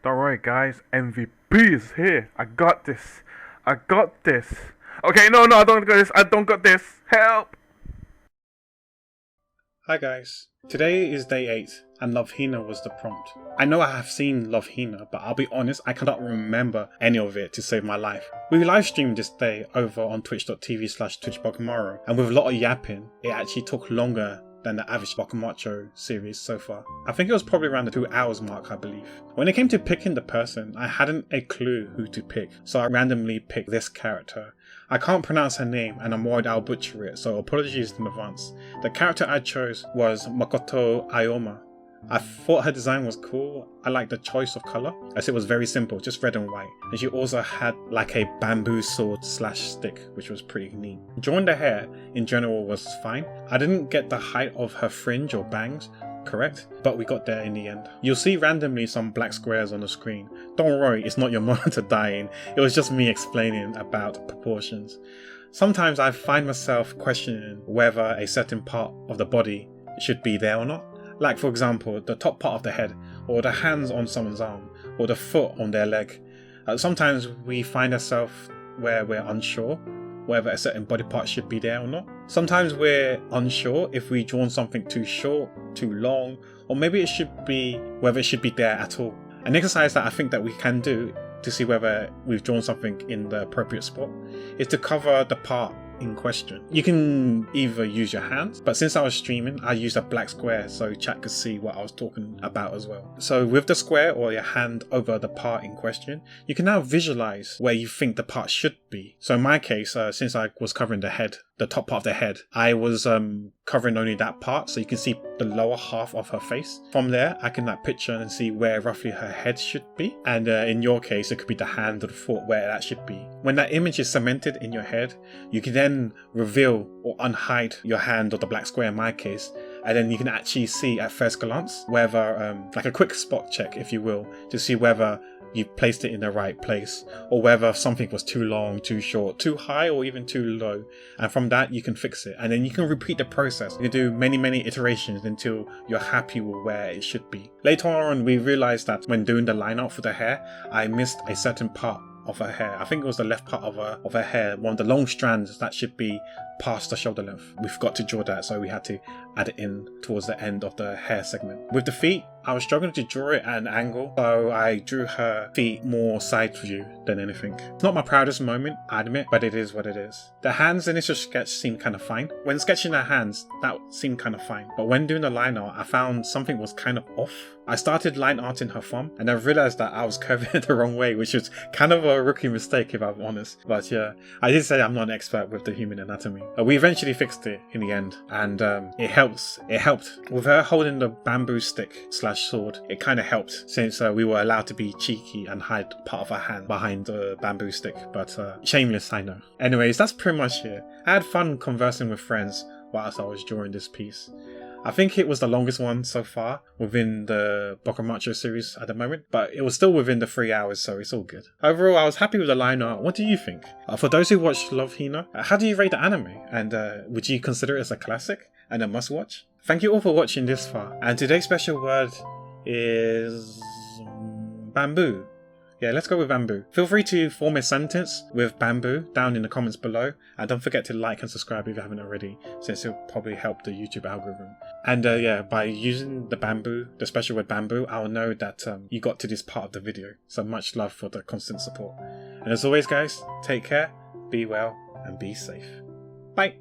Don't worry, guys. MVP is here. I got this. I got this. Okay, no, I don't got this. I don't got this. Help! Hi guys, today is day 8 and Love Hina was the prompt. I know I have seen Love Hina, but I'll be honest, I cannot remember any of it to save my life. We live streamed this day over on twitch.tv/twitchBokuMARCho, and with a lot of yapping, it actually took longer than the average BokuMARCho series so far. I think it was probably around the 2 hours mark, I believe. When it came to picking the person, I hadn't a clue who to pick, so I randomly picked this character. I can't pronounce her name and I'm worried I'll butcher it, so apologies in advance. The character I chose was Motoko Aoyama. I thought her design was cool. I liked the choice of colour, as it was very simple, just red and white. And she also had like a bamboo sword / stick, which was pretty neat. Drawing the hair in general was fine. I didn't get the height of her fringe or bangs correct, but we got there in the end. You'll see randomly some black squares on the screen. Don't worry, it's not your monitor dying, it was just me explaining about proportions. Sometimes I find myself questioning whether a certain part of the body should be there or not. Like for example, the top part of the head, or the hands on someone's arm, or the foot on their leg. Sometimes we find ourselves where we're unsure whether a certain body part should be there or not. Sometimes we're unsure if we've drawn something too short, too long, or maybe whether it should be there at all. An exercise that I think that we can do to see whether we've drawn something in the appropriate spot is to cover the part in question. You can either use your hands, but since I was streaming, I used a black square so chat could see what I was talking about as well. So with the square or your hand over the part in question, you can now visualize where you think the part should be. So in my case, since I was covering the head, the top part of the head, I was covering only that part, so you can see the lower half of her face. From there, I can picture and see where roughly her head should be. And in your case, it could be the hand or the foot where that should be. When that image is cemented in your head, you can then reveal or unhide your hand or the black square in my case, and then you can actually see at first glance whether, like a quick spot check if you will, to see whether you've placed it in the right place, or whether something was too long, too short, too high, or even too low. And from that you can fix it, and then you can repeat the process. You can do many iterations until you're happy with where it should be. Later on we realized that when doing the line art for the hair, I missed a certain part of her hair. I think it was the left part of her hair, one of the long strands that should be past the shoulder length. We forgot to draw that, so we had to add it in towards the end of the hair segment. With the feet, I was struggling to draw it at an angle, so I drew her feet more side view than anything. It's not my proudest moment, I admit, but it is what it is. The hands initial sketch seemed kind of fine. When sketching the hands, that seemed kind of fine. But when doing the line art, I found something was kind of off. I started line arting her thumb, and I realized that I was curving it the wrong way, which was kind of a rookie mistake if I'm honest. But yeah, I did say I'm not an expert with the human anatomy. We eventually fixed it in the end, and it helped. With her holding the bamboo stick / sword, it kind of helped, since we were allowed to be cheeky and hide part of her hand behind the bamboo stick, but shameless, I know. Anyways, that's pretty much it. I had fun conversing with friends whilst I was drawing this piece. I think it was the longest one so far within the BokuMARCho series at the moment, but it was still within the 3 hours, so it's all good. Overall, I was happy with the line art. What do you think? For those who watch Love Hina, how do you rate the anime? And would you consider it as a classic and a must watch? Thank you all for watching this far, and today's special word is bamboo. Yeah, let's go with bamboo. Feel free to form a sentence with bamboo down in the comments below, and don't forget to like and subscribe if you haven't already, since it'll probably help the YouTube algorithm. And yeah, by using the special word bamboo, I'll know that you got to this part of the video. So much love for the constant support. And as always guys, take care, be well, and be safe. Bye!